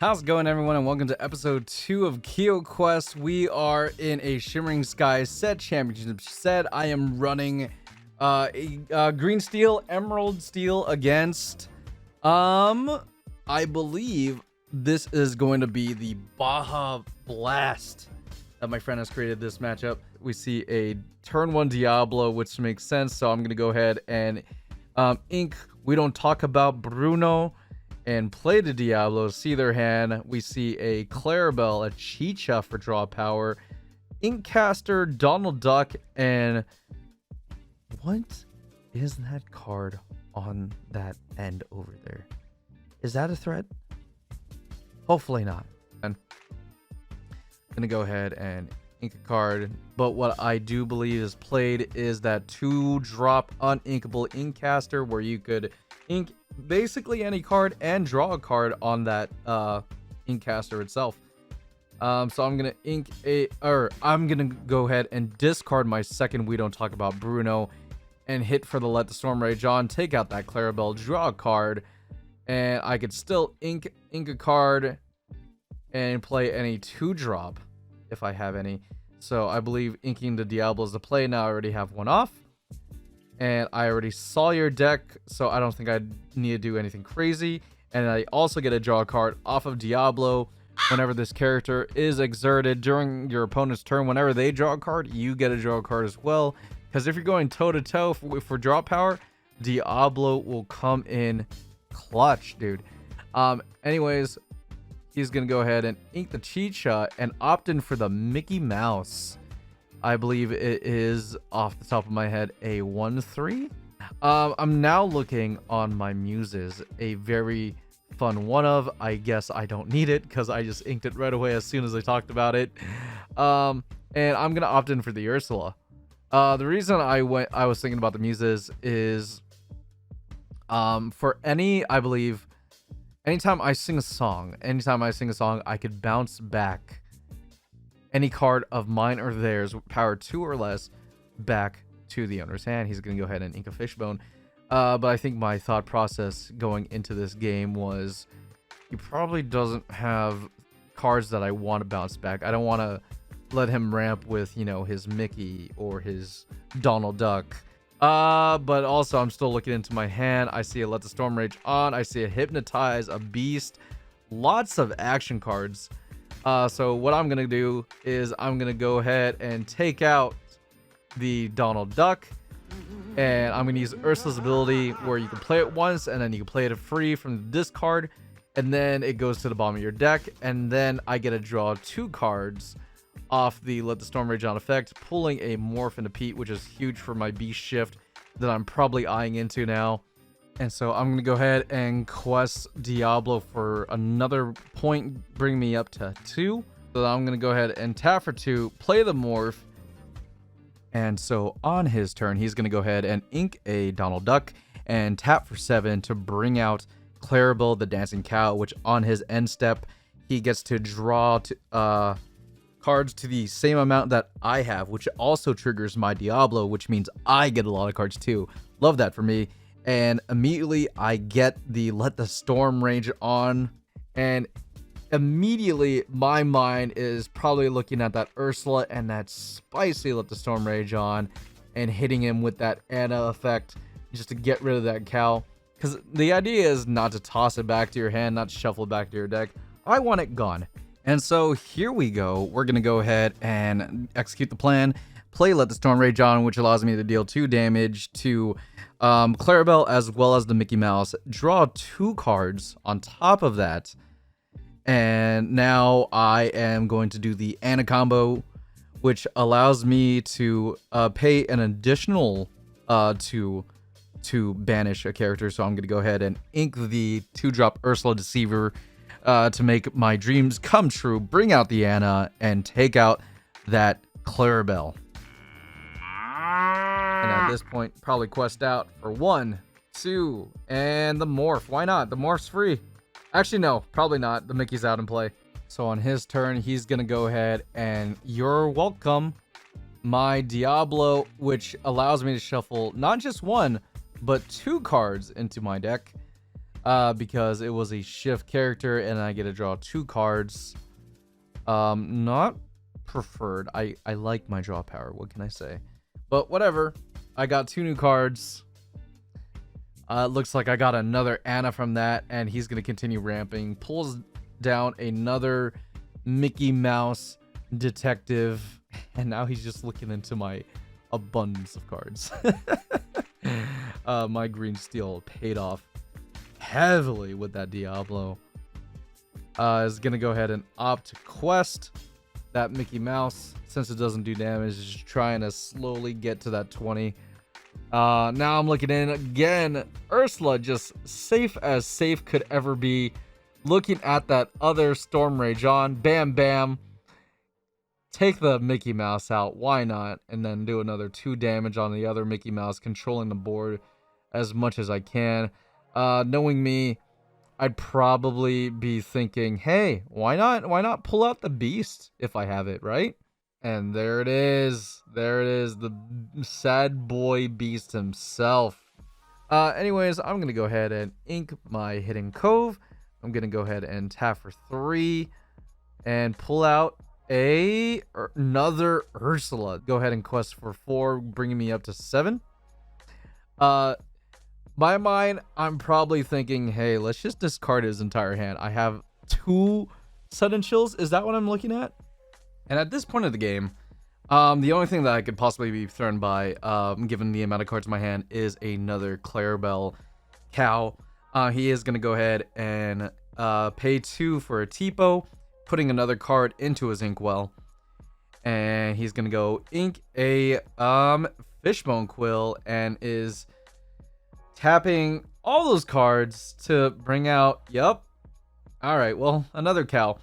How's it going, everyone, and welcome to episode 2 of Kyo Quest. We are in a Shimmering Skies Set Championship set. I am running a green steel, emerald steel against, I believe this is going to be the Baja Blast that my friend has created this matchup. We see a turn 1 Diablo, which makes sense, so I'm going to go ahead and ink We Don't Talk About Bruno and play the Diablo. See their hand. We see a Clarabelle, a Chicha for draw power, Inkcaster, Donald Duck, and what is that card on that end over there? Is that a threat? Hopefully not. And I'm gonna go ahead and ink a card, but what I do believe is played is that 2-drop uninkable Inkcaster, where you could ink basically any card and draw a card on that Inkcaster itself. So I'm gonna go ahead and discard my second We Don't Talk About Bruno and hit for the Let the Storm Rage On, take out that Clarabelle, draw a card, and I could still ink a card and play any 2-drop if I have any. So I believe inking the Diablo is the play. Now I already have one off, and I already saw your deck, so I don't think I need to do anything crazy. And I also get a draw card off of Diablo whenever this character is exerted during your opponent's turn. Whenever they draw a card, you get a draw card as well, because if you're going toe-to-toe for draw power, Diablo will come in clutch, dude. Anyways, he's gonna go ahead and ink the Chicha and opt in for the Mickey Mouse. I believe it is, off the top of my head, a 1/3. I'm now looking on my muses, a very fun one of. I guess I don't need it because I just inked it right away as soon as I talked about it. And I'm gonna opt in for the Ursula. The reason I was thinking about the muses is, for I believe, anytime I sing a song, I could bounce back any card of mine or theirs, power 2 or less, back to the owner's hand. He's going to go ahead and ink a Fishbone. But I think my thought process going into this game was, he probably doesn't have cards that I want to bounce back. I don't want to let him ramp with, his Mickey or his Donald Duck. But also, I'm still looking into my hand. I see a Let the Storm Rage On. I see a Hypnotize, a Beast. Lots of action cards. So what I'm going to do is I'm going to go ahead and take out the Donald Duck. And I'm going to use Ursula's ability, where you can play it once and then you can play it free from the discard. And then it goes to the bottom of your deck. And then I get to draw 2 cards off the Let the Storm Rage On effect, pulling a Morph into Pete, which is huge for my Beast Shift that I'm probably eyeing into now. And so I'm going to go ahead and quest Diablo for another point, bring me up to 2. So I'm going to go ahead and tap for 2, play the Morph. And so on his turn, he's going to go ahead and ink a Donald Duck and tap for 7 to bring out Clarabelle, the Dancing Cow, which on his end step, he gets to draw cards to the same amount that I have, which also triggers my Diablo, which means I get a lot of cards too. Love that for me. And immediately I get the Let the Storm Rage On, and immediately my mind is probably looking at that Ursula and that spicy Let the Storm Rage On and hitting him with that Anna effect just to get rid of that cow. Because the idea is not to toss it back to your hand, not to shuffle it back to your deck. I want it gone. And so here we go. We're going to go ahead and execute the plan. Play Let the Storm Rage On, which allows me to deal 2 damage to Clarabelle as well as the Mickey Mouse. Draw 2 cards on top of that. And now I am going to do the Anna combo, which allows me to pay an additional to banish a character. So I'm going to go ahead and ink the 2-drop Ursula Deceiver to make my dreams come true, bring out the Anna, and take out that Clarabelle. And at this point, probably quest out for 1, 2, and the Morph. Why not? The Morph's free. Actually, no, probably not. The Mickey's out in play. So on his turn, he's going to go ahead and you're welcome, my Diablo, which allows me to shuffle not just 1, but 2 cards into my deck. because it was a shift character and I get to draw 2 cards. Not preferred. I like my draw power. What can I say? But whatever. I got 2 new cards. Looks like I got another Anna from that, and he's going to continue ramping. Pulls down another Mickey Mouse detective, and now he's just looking into my abundance of cards. My green steel paid off heavily with that Diablo. Is going to go ahead and opt to quest that Mickey Mouse. Since it doesn't do damage, it's just trying to slowly get to that 20. Now I'm looking in again. Ursula, just safe as safe could ever be. Looking at that other Storm Rage on. Bam, bam. Take the Mickey Mouse out. Why not? And then do another 2 damage on the other Mickey Mouse, controlling the board as much as I can. Knowing me, I'd probably be thinking, hey, why not pull out the beast if I have it, right? And there it is. There it is. The sad boy beast himself. Anyways, I'm going to go ahead and ink my Hidden Cove. I'm going to go ahead and tap for 3 and pull out another Ursula. Go ahead and quest for 4, bringing me up to 7. My mind, I'm probably thinking, hey, let's just discard his entire hand. I have 2 sudden chills. Is that what I'm looking at? And at this point of the game, the only thing that I could possibly be thrown by, given the amount of cards in my hand, is another Clarabelle cow. He is going to go ahead and pay 2 for a Tipo, putting another card into his inkwell. And he's going to go ink a Fishbone Quill and is tapping all those cards to bring out, yep. All right, well, another cow.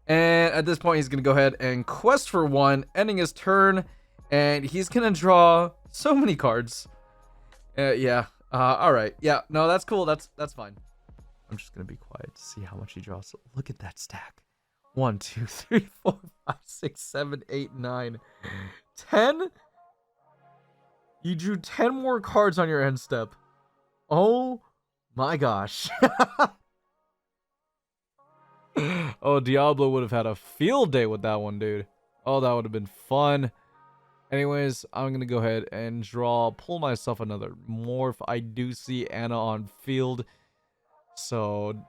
And at this point, he's going to go ahead and quest for 1, ending his turn. And he's going to draw so many cards. Yeah. All right. Yeah. No, that's cool. That's fine. I'm just going to be quiet to see how much he draws. So look at that stack. 1, 2, 3, 4, 5, 6, 7, 8, 9, 10. You drew 10 more cards on your end step. Oh my gosh. Oh, Diablo would have had a field day with that one, dude. Oh, that would have been fun. Anyways, I'm going to go ahead and pull myself another morph. I do see Anna on field. So,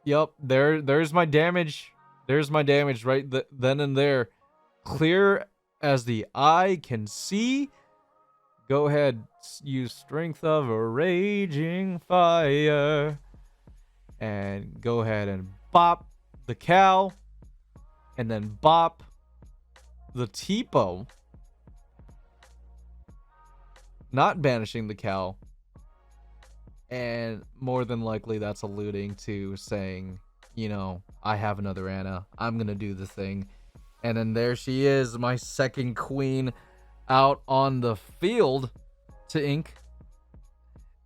yep, there's my damage. There's my damage right then and there. Clear as the eye can see. Go ahead, use Strength of a Raging Fire. And go ahead and bop the cow, and then bop the Tipo, not banishing the cow, and more than likely that's alluding to saying, you know, I have another Anna, I'm gonna do the thing. And then there she is, my second queen out on the field to ink.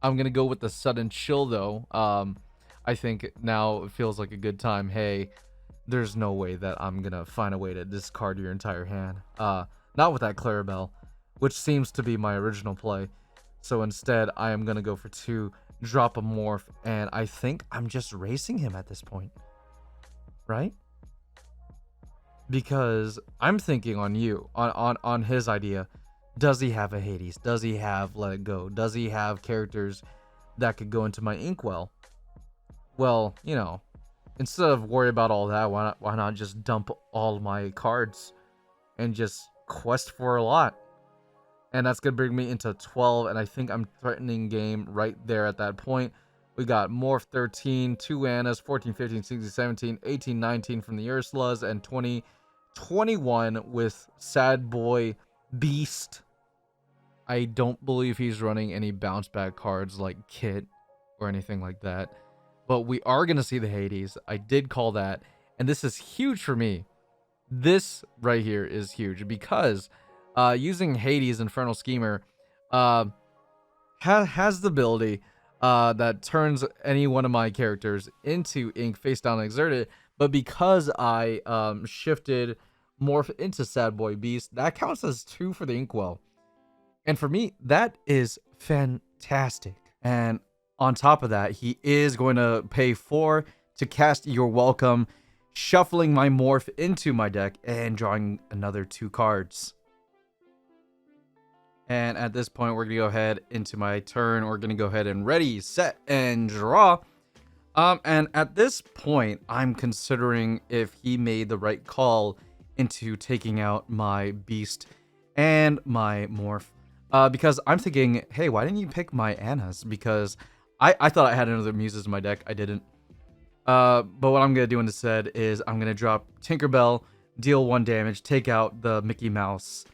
I'm gonna go with the sudden chill though. I think now it feels like a good time. Hey, there's no way that I'm gonna find a way to discard your entire hand. Not with that Clarabelle, which seems to be my original play. So instead, I am gonna go for 2, drop a morph, and I think I'm just racing him at this point, right? Because I'm thinking on you, on his idea. Does he have a Hades? Does he have Let It Go? Does he have characters that could go into my inkwell? Well, you know, instead of worry about all that, why not just dump all my cards and just quest for a lot? And that's going to bring me into 12, and I think I'm threatening game right there at that point. We got Morph 13, 2 Annas, 14, 15, 16, 17, 18, 19 from the Ursulas, and 20, 21 with Sad Boy Beast. I don't believe he's running any bounce back cards like Kit or anything like that. But we are going to see the Hades. I did call that. And this is huge for me. This right here is huge because using Hades Infernal Schemer has the ability that turns any one of my characters into ink face down and exerted. But because I shifted Morph into Sad Boy Beast, that counts as 2 for the inkwell. And for me, that is fantastic. And on top of that, he is going to pay 4 to cast Your Welcome, shuffling my morph into my deck and drawing another 2 cards. And at this point, we're going to go ahead into my turn. We're going to go ahead and ready, set, and draw. And at this point, I'm considering if he made the right call into taking out my beast and my morph. Because I'm thinking, hey, why didn't you pick my Annas? Because I thought I had another Muses in my deck. I didn't. But what I'm going to do instead is I'm going to drop Tinkerbell, deal 1 damage, take out the Mickey Mouse.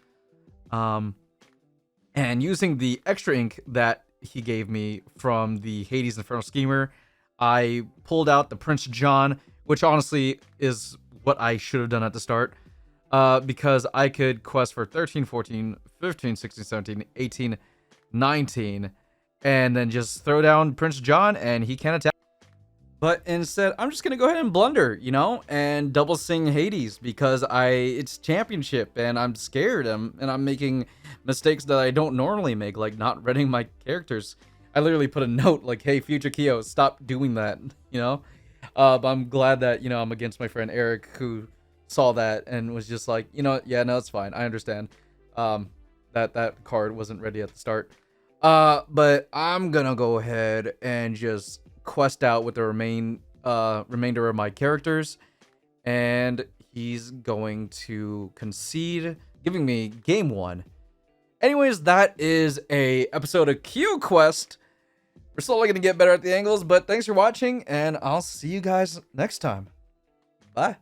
And using the extra ink that he gave me from the Hades Infernal Schemer, I pulled out the Prince John, which honestly is what I should have done at the start. Because I could quest for 13, 14, 15, 16, 17, 18, 19, and then just throw down Prince John and he can't attack. But instead, I'm just going to go ahead and blunder, you know, and double sing Hades because it's championship and I'm scared and I'm making mistakes that I don't normally make, like not reading my characters. I literally put a note like, hey, future Keo, stop doing that, you know? But I'm glad that, you know, I'm against my friend Eric who saw that and was just like, you know, yeah, no, it's fine. I understand that card wasn't ready at the start. But I'm going to go ahead and just quest out with the remainder of my characters, and he's going to concede, giving me game 1. Anyways, that is a episode of Q Quest. We're slowly going to get better at the angles, but thanks for watching, and I'll see you guys next time. Bye.